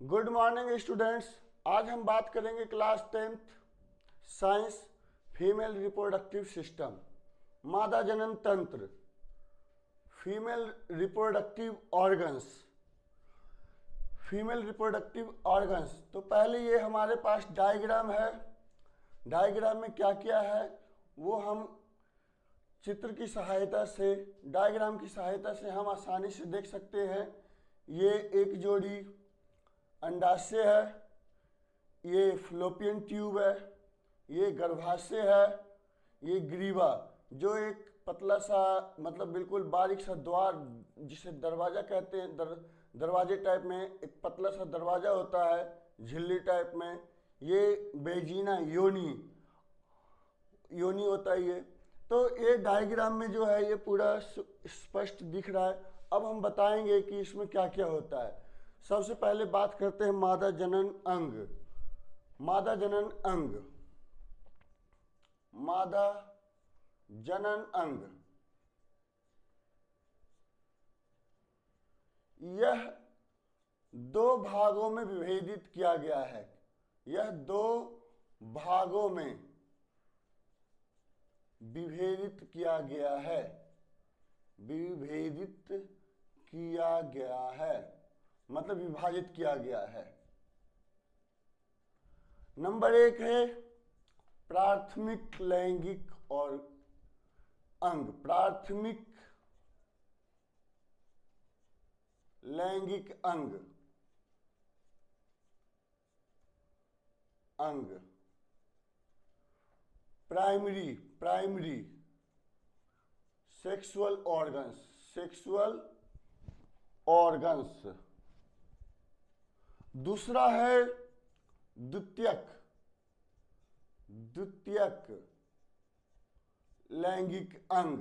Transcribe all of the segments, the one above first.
Good morning students. आज हम बात करेंगे class 10th science female reproductive system, मादा जनन तंत्र, female reproductive organs. Female reproductive organs तो पहले ये हमारे पास डायग्राम है। डायग्राम में क्या क्या है वो हम चित्र की सहायता से, डायग्राम की सहायता से हम आसानी से देख सकते हैं। ये एक जोड़ी अंडाशय है, ये फ्लोपियन ट्यूब है, ये गर्भाशय है, ये ग्रीवा जो एक पतला सा मतलब बिल्कुल बारीक सा द्वार जिसे दरवाजा कहते हैं, दरवाजे टाइप में एक पतला सा दरवाजा होता है झिल्ली टाइप में। ये बेजिना योनी होता है ये। तो ये डायग्राम में जो है ये पूरा स्पष्ट दिख रहा है। अब हम बताएंगे कि इसमें क्या क्या होता है। सबसे पहले बात करते हैं मादा जनन अंग। मादा जनन अंग, मादा जनन अंग, यह दो भागों में विभेदित किया गया है। यह दो भागों में विभेदित किया गया है, विभेदित किया गया है मतलब विभाजित किया गया है। नंबर 1 है प्राथमिक लैंगिक और अंग। प्राथमिक लैंगिक अंग, अंग primary sexual organs, sexual organs. दूसरा है द्वितीयक लैंगिक अंग,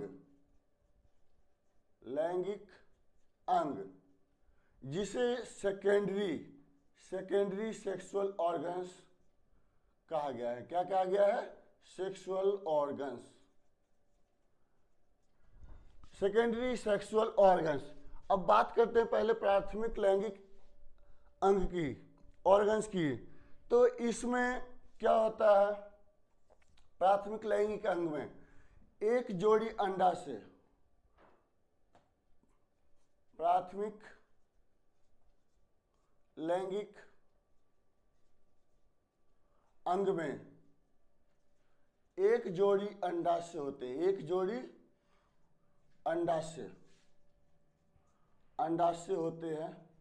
लैंगिक अंग जिसे सेकेंडरी सेक्सुअल ऑर्गन्स कहा गया है। क्या कहा गया है? Sexual organs, secondary sexual organs. अब बात करते हैं पहले प्राथमिक लैंगिक अंग की, ऑर्गन्स की। तो इसमें क्या होता है? प्राथमिक लैंगिक अंग में एक जोड़ी अंडाशय, प्राथमिक लैंगिक अंग में एक जोड़ी अंडाशय होते हैं। एक जोड़ी अंडाशय होते हैं।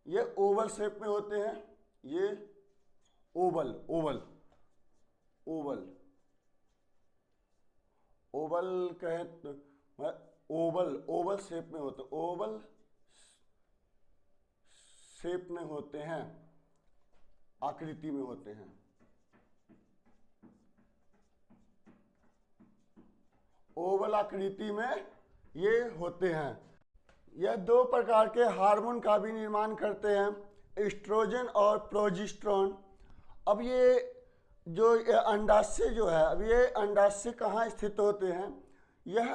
ये ओवल शेप में होते हैं। ये ओवल कहे तो ओवल शेप में होते, ओवल शेप में होते हैं, आकृति में होते हैं। ओवल आकृति में ये होते हैं। यह दो प्रकार के हार्मोन का भी निर्माण करते हैं, एस्ट्रोजन और प्रोजेस्टेरोन। अब ये जो अंडाशय जो है, अब ये अंडाशय कहाँ स्थित होते हैं? यह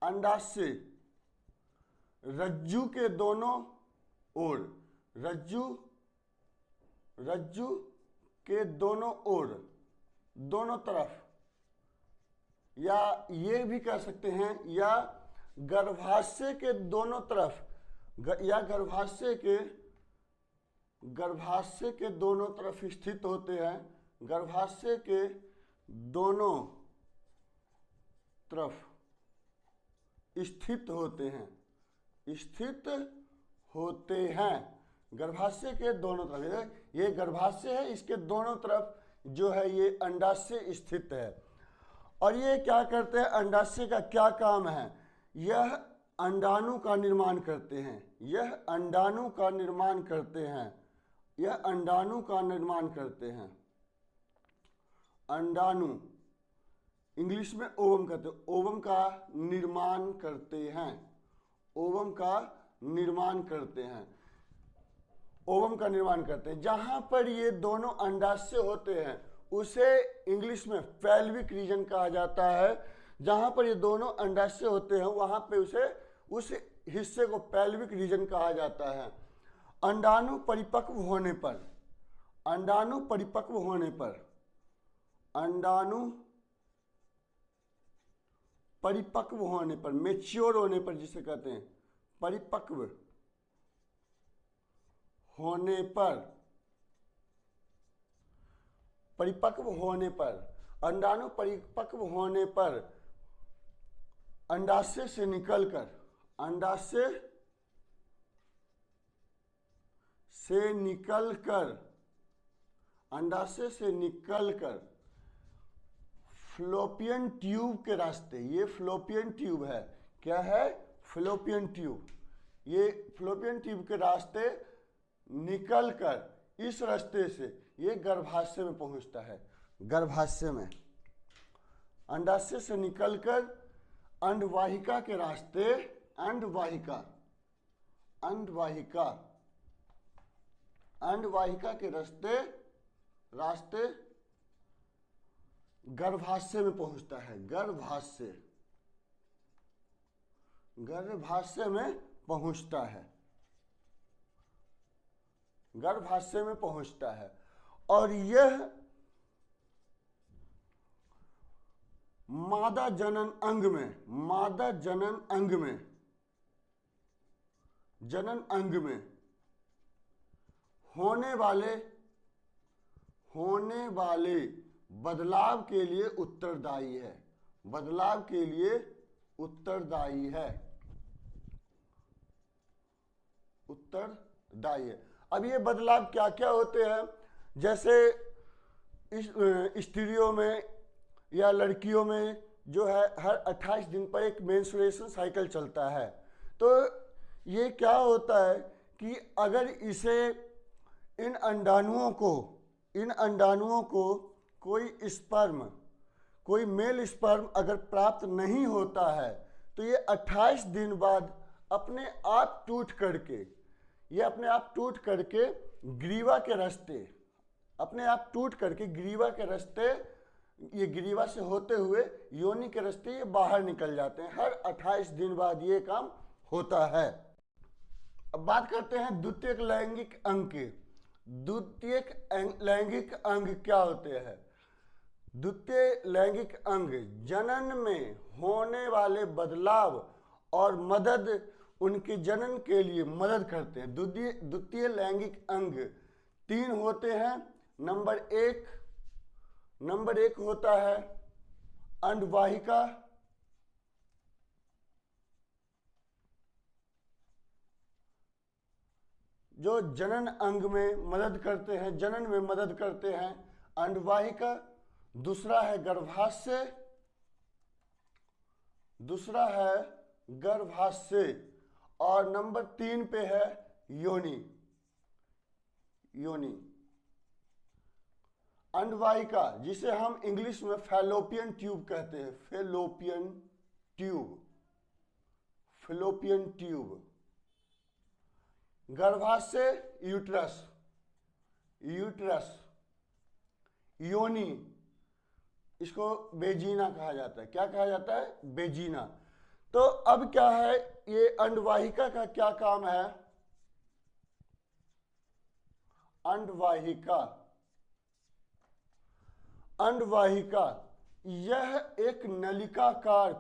अंडाशय रज्जु के दोनों ओर, रज्जु के दोनों ओर, दोनों तरफ, या ये भी कह सकते हैं, या गर्भाशय के दोनों तरफ, या गर्भाशय के दोनों तरफ स्थित होते हैं। गर्भाशय के दोनों तरफ स्थित होते हैं, गर्भाशय के दोनों तरफ। ये गर्भाशय है, इसके दोनों तरफ जो है ये अंडाशय स्थित है। और ये क्या करते हैं? अंडाशय का क्या काम है? यह अंडाणु का निर्माण करते हैं। यह अंडाणु का निर्माण करते हैं। अंडाणु इंग्लिश में ओवम कहते हैं। ओवम का निर्माण करते हैं। ओवम का निर्माण करते हैं। जहां पर ये दोनों अंडाशय होते हैं उसे इंग्लिश में पेल्विक रीजन कहा जाता है। जहां पर ये दोनों अंडाशय होते हैं वहां पे उस हिस्से को पेल्विक रीजन कहा जाता है। अंडाणु परिपक्व होने पर, अंडाणु परिपक्व होने पर, अंडाणु परिपक्व होने पर, मेच्योर होने पर जिसे कहते हैं, परिपक्व होने पर, परिपक्व होने पर, अंडाणु परिपक्व होने पर अंडाशय से निकलकर, अंडाशय से निकलकर, अंडाशय से निकलकर फ्लोपियन ट्यूब के रास्ते, ये फ्लोपियन ट्यूब है, क्या है, फ्लोपियन ट्यूब, ये फ्लोपियन ट्यूब के रास्ते निकलकर इस रास्ते से ये गर्भाशय में पहुंचता है। गर्भाशय में अंडाशय से निकलकर अंडवाहिका के रास्ते, अंडवाहिका, अंडवाहिका, अंडवाहिका के रास्ते गर्भाशय में पहुंचता है। गर्भाशय, गर्भाशय में पहुंचता है, गर्भाशय में पहुंचता है। और यह मादा जनन अंग में, मादा जनन अंग में, जनन अंग में होने वाले बदलाव के लिए उत्तरदायी है, बदलाव के लिए उत्तरदायी है, उत्तरदायी है। अब ये बदलाव क्या क्या होते हैं, जैसे स्त्रियों में या लड़कियों में जो है हर 28 दिन पर एक मेंस्ट्रुएशन साइकिल चलता है। तो ये क्या होता है कि अगर इसे इन अंडाणुओं को कोई स्पर्म, कोई मेल स्पर्म अगर प्राप्त नहीं होता है तो ये 28 दिन बाद अपने आप टूट करके, ये अपने आप टूट करके ग्रीवा के रास्ते, अपने आप टूट करके ग्रीवा के रास्ते, ये ग्रीवा से होते हुए योनि के रास्ते ये बाहर निकल जाते हैं। हर 28 दिन बाद ये काम होता है। अब बात करते हैं द्वितीयक लैंगिक अंग के। द्वितीयक लैंगिक अंग क्या होते हैं? द्वितीय लैंगिक अंग जनन में होने वाले बदलाव और मदद, उनके जनन के लिए मदद करते हैं। द्वितीय लैंगिक अंग 3 होते हैं। नंबर एक होता है अंडवाहिका, जो जनन अंग में मदद करते हैं, जनन में मदद करते हैं, अंडवाहिका। दूसरा है गर्भाशय, दूसरा है गर्भाशय। और नंबर 3 पे है योनि, योनि। अंडवाहिका जिसे हम इंग्लिश में फैलोपियन ट्यूब कहते हैं, फैलोपियन ट्यूब, फैलोपियन ट्यूब। गर्भाशय यूट्रस, यूट्रस। योनि, इसको बेजीना कहा जाता है। क्या कहा जाता है? बेजीना। तो अब क्या है, ये अंडवाहिका का क्या काम है? अंडवाहिका, अंडवाहिका यह एक नलिकाकार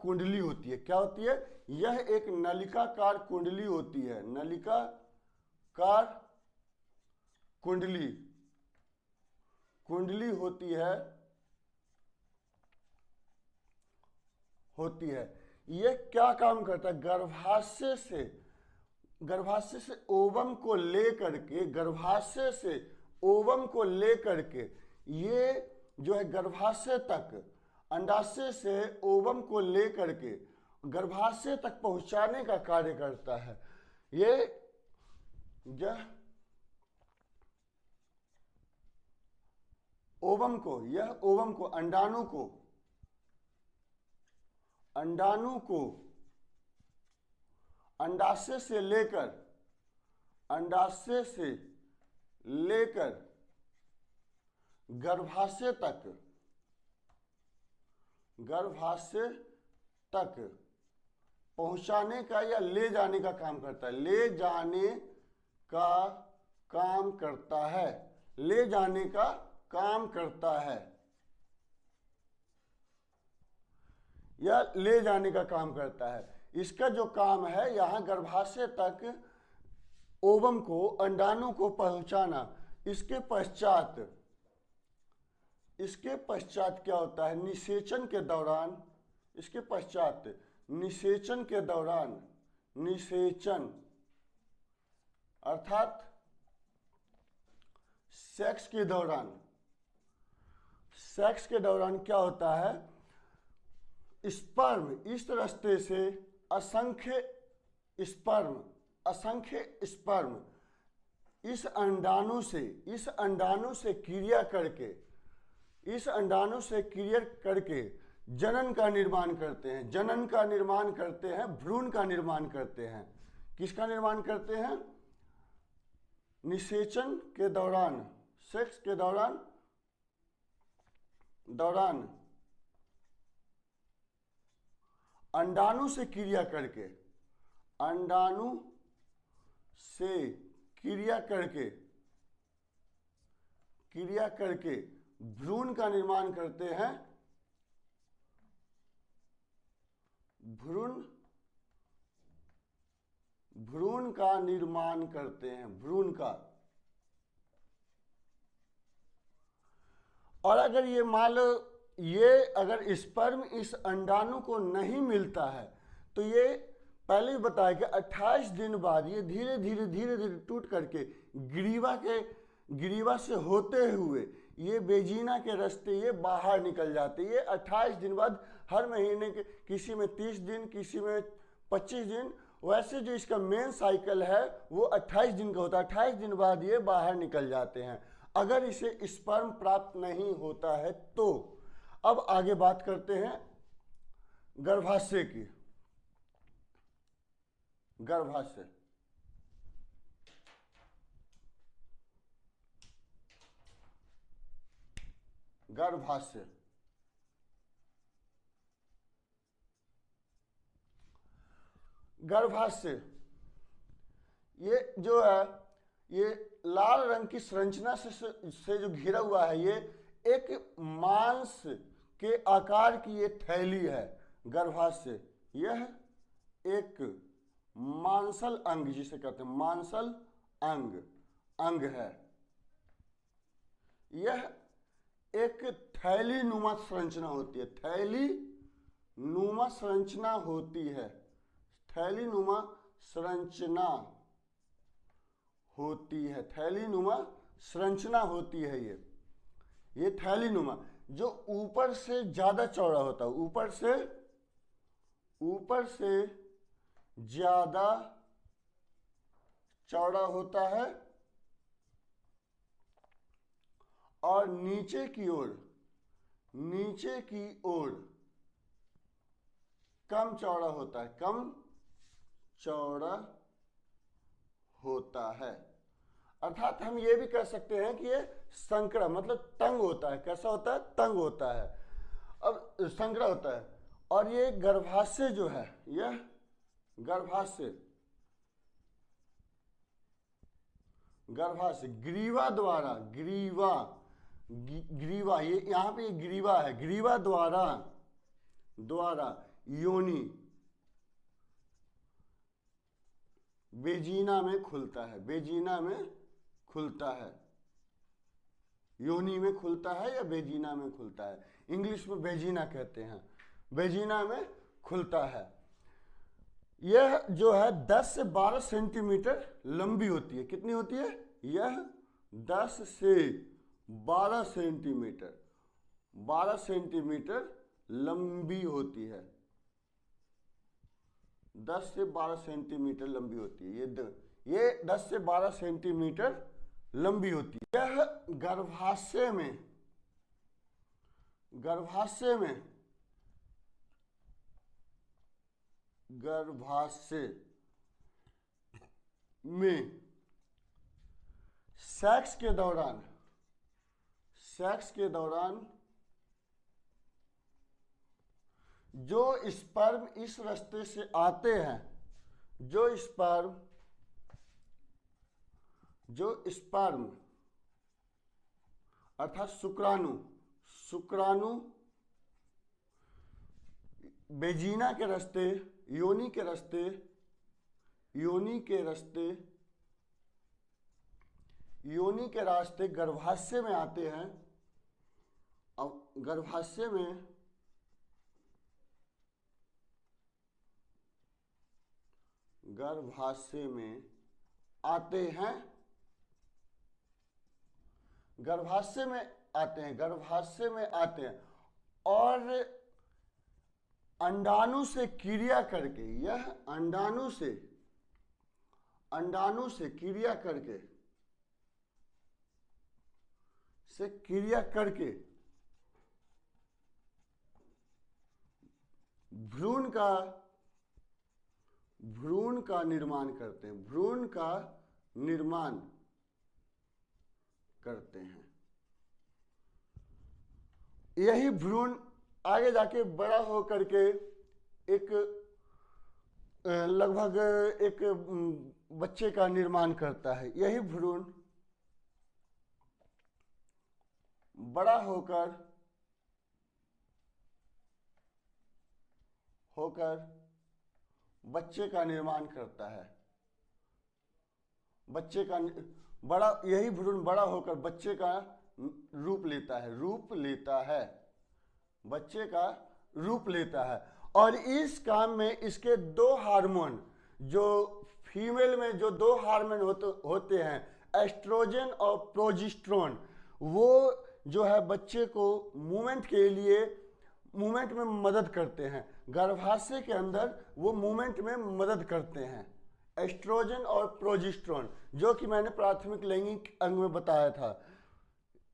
कुंडली होती है। क्या होती है? यह एक नलिकाकार कुंडली होती है, नलिकाकार कुंडली, कुंडली होती है। यह क्या काम करता है? गर्भाशय से ओवम को लेकर के, गर्भाशय से ओवम को लेकर के ये जो है गर्भाशय तक, अंडाशय से ओवम को लेकर के गर्भाशय तक पहुंचाने का कार्य करता है। यह ओवम को, यह ओवम को, अंडाणु को अंडाशय से लेकर गर्भाशय तक गर्भाशय तक पहुंचाने का या ले जाने का काम करता है, ले जाने का काम करता है, ले जाने का काम करता है, या ले जाने का काम करता है। इसका जो काम है यहाँ गर्भाशय तक ओवम को, अंडाणु को पहुंचाना। इसके पश्चात क्या होता है, निषेचन के दौरान, इसके पश्चात निषेचन के दौरान, निषेचन अर्थात सेक्स के दौरान क्या होता है, स्पर्म इस रास्ते से असंख्य स्पर्म इस अंडाणु से क्रिया करके जनन का निर्माण करते हैं, भ्रूण का निर्माण करते हैं। किसका निर्माण करते हैं, निषेचन के दौरान, सेक्स के दौरान अंडाणु से क्रिया करके भ्रूण का निर्माण करते हैं, भ्रूण का निर्माण करते हैं, भ्रूण का। और अगर ये मान लो अगर स्पर्म इस अंडाणु को नहीं मिलता है तो ये पहले ही बताया कि 28 दिन बाद ये धीरे धीरे टूट करके ग्रीवा से होते हुए ये बेजीना के रास्ते ये बाहर निकल जाते। ये 28 दिन बाद, हर महीने के किसी में 30 दिन, किसी में 25 दिन, वैसे जो इसका मेन साइकिल है वो 28 दिन का होता है। 28 दिन बाद ये बाहर निकल जाते हैं अगर इसे स्पर्म प्राप्त नहीं होता है तो। अब आगे बात करते हैं गर्भाशय की। गर्भाशय ये जो है, ये लाल रंग की संरचना से जो घिरा हुआ है, ये एक मांस के आकार की ये थैली है। गर्भाशय यह एक मांसल अंग, जिसे कहते हैं मांसल अंग है। यह एक थैली नुमा संरचना होती है, थैली नुमा संरचना होती है, थैली नुमा संरचना होती है। ये थैली नुमा जो ऊपर से ज्यादा चौड़ा होता है, ऊपर से ज्यादा चौड़ा होता है और नीचे की ओर कम चौड़ा होता है। अर्थात हम ये भी कह सकते हैं कि ये संकरा मतलब तंग होता है। कैसा होता है, तंग होता है, अब संकरा होता है। और ये गर्भाशय जो है, यह गर्भाशय ग्रीवा ये यहां पे ग्रीवा है, ग्रीवा द्वारा योनि बेजीना में खुलता है, योनि में खुलता है या बेजीना में खुलता है, इंग्लिश में बेजीना कहते हैं, बेजीना में खुलता है। यह जो है 10 से 12 सेंटीमीटर लंबी होती है। कितनी होती है? यह 10 से 12 सेंटीमीटर लंबी होती है, 10 से 12 सेंटीमीटर लंबी होती है। ये 10 से 12 सेंटीमीटर लंबी होती है। यह गर्भाशय में सेक्स के दौरान जो स्पर्म इस रास्ते से आते हैं, जो स्पर्म अर्थात शुक्राणु बेजीना के रास्ते, योनि के रास्ते गर्भाशय में आते हैं। अब गर्भाशय में आते हैं, गर्भाशय में आते हैं और अंडाणु से क्रिया करके, यह अंडाणु से क्रिया करके भ्रूण का निर्माण करते हैं। यही भ्रूण आगे जाके बड़ा होकर के एक लगभग एक बच्चे का निर्माण करता है। यही भ्रूण बड़ा होकर बच्चे का निर्माण करता है। यही भ्रूण बड़ा होकर बच्चे का रूप लेता है और इस काम में इसके दो हार्मोन, जो फीमेल में जो दो हार्मोन होते हैं, एस्ट्रोजन और प्रोजेस्टेरोन, वो जो है बच्चे को मूवमेंट में मदद करते हैं। गर्भाशय के अंदर वो मूवमेंट में मदद करते हैं, एस्ट्रोजन और प्रोजेस्टेरोन, जो कि मैंने प्राथमिक लैंगिक अंग में बताया था।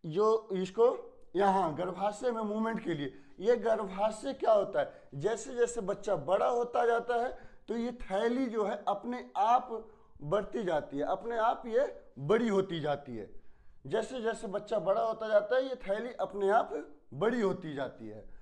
जो इसको यहाँ गर्भाशय में मूवमेंट के लिए, ये गर्भाशय क्या होता है, जैसे जैसे बच्चा बड़ा होता जाता है तो ये थैली जो है अपने आप बढ़ती जाती है, अपने आप ये बड़ी होती जाती है। जैसे जैसे बच्चा बड़ा होता जाता है ये थैली अपने आप बड़ी होती जाती है।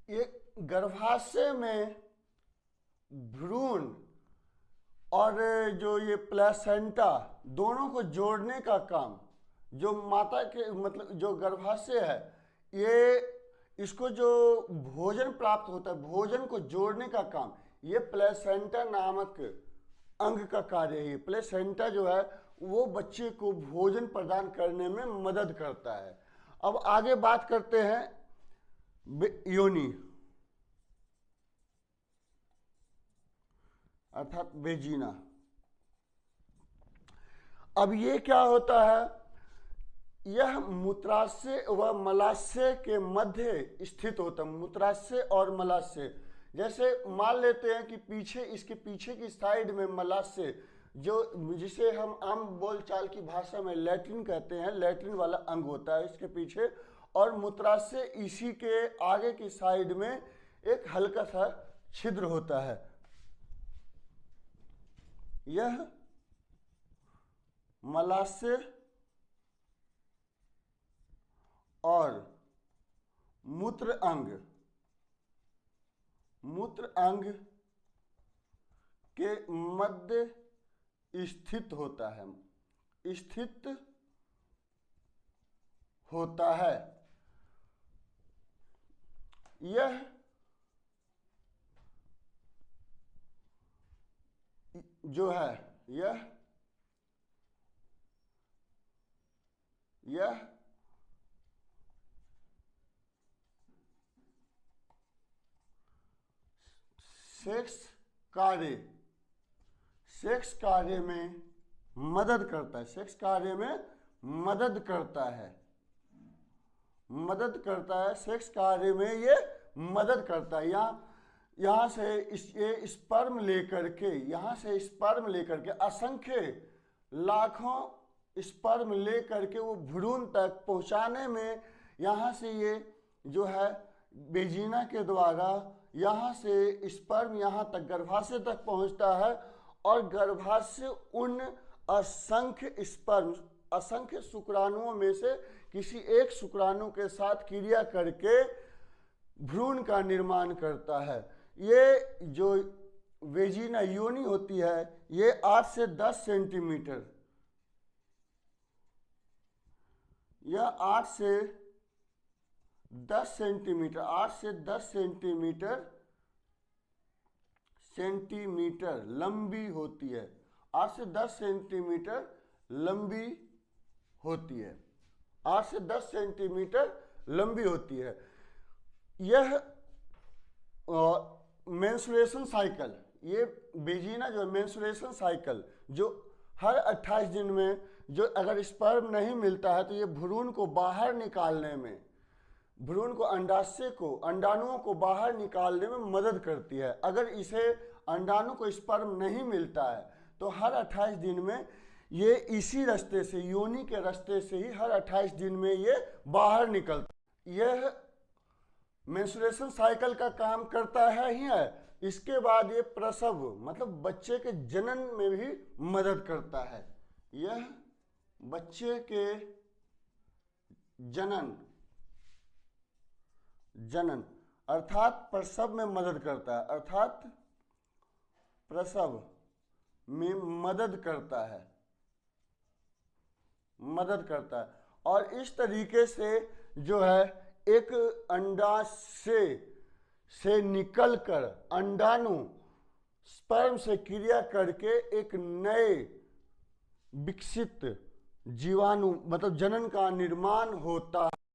ये गर्भाशय में भ्रूण और जो ये प्लेसेंटा दोनों को जोड़ने का काम, जो माता के मतलब जो गर्भाशय है, ये इसको जो भोजन प्राप्त होता है, भोजन को जोड़ने का काम ये प्लेसेंटा नामक अंग का कार्य है। प्लेसेंटा जो है वो बच्चे को भोजन प्रदान करने में मदद करता है। अब आगे बात करते हैं योनि अर्थात बेजीना। अब ये क्या होता है, यह मूत्राशय व मलाशय के मध्य स्थित होता है। मूत्राशय और मलाशय, जैसे मान लेते हैं कि पीछे, इसके पीछे की साइड में मलाशय, जो जिसे हम आम बोलचाल की भाषा में लैट्रिन कहते हैं, लैट्रिन वाला अंग होता है इसके पीछे, और मूत्राशय इसी के आगे की साइड में एक हल्का सा छिद्र होता है। यह मलाशय और मूत्र अंग के मध्य स्थित होता है। यह जो है यह सेक्स कार्य में मदद करता है। सेक्स कार्य में मदद करता है। सेक्स कार्य में ये मदद करता है। यहाँ से ये स्पर्म लेकर के असंख्य लाखों स्पर्म लेकर के वो भ्रूण तक पहुँचाने में यहाँ से ये जो है वेजिना के द्वारा यहाँ से स्पर्म यहाँ तक गर्भाशय तक पहुँचता है और गर्भाशय उन असंख्य स्पर्म असंख्य शुक्राणुओं में से किसी एक शुक्राणु के साथ क्रिया करके भ्रूण का निर्माण करता है। ये जो वेजिना योनि होती है ये 8 से 10 सेंटीमीटर, यह 8 से 10 सेंटीमीटर 8 से 10 सेंटीमीटर लंबी होती है। 8 से 10 सेंटीमीटर लंबी होती है। 8 से 10 सेंटीमीटर लंबी होती है। यह मेंस्ट्रुएशन साइकिल, ये वेजिना जो मेंस्ट्रुएशन साइकिल जो हर 28 दिन में जो अगर स्पर्म नहीं मिलता है तो ये भ्रूण को बाहर निकालने में, भ्रूण को अंडाशय को अंडाणुओं को बाहर निकालने में मदद करती है। अगर इसे अंडाणु को स्पर्म नहीं मिलता है तो हर 28 दिन में ये इसी रास्ते से, योनि के रास्ते से ही हर 28 दिन में ये बाहर निकलता है। यह मेंस्ट्रुएशन साइकिल का काम करता है ही है। इसके बाद ये प्रसव मतलब बच्चे के जनन में भी मदद करता है। यह बच्चे के जनन अर्थात प्रसव में मदद करता है, अर्थात प्रसव में मदद करता है। और इस तरीके से जो है एक अंडाशय से निकलकर अंडाणु स्पर्म से क्रिया करके एक नए विकसित जीवाणु मतलब जनन का निर्माण होता है।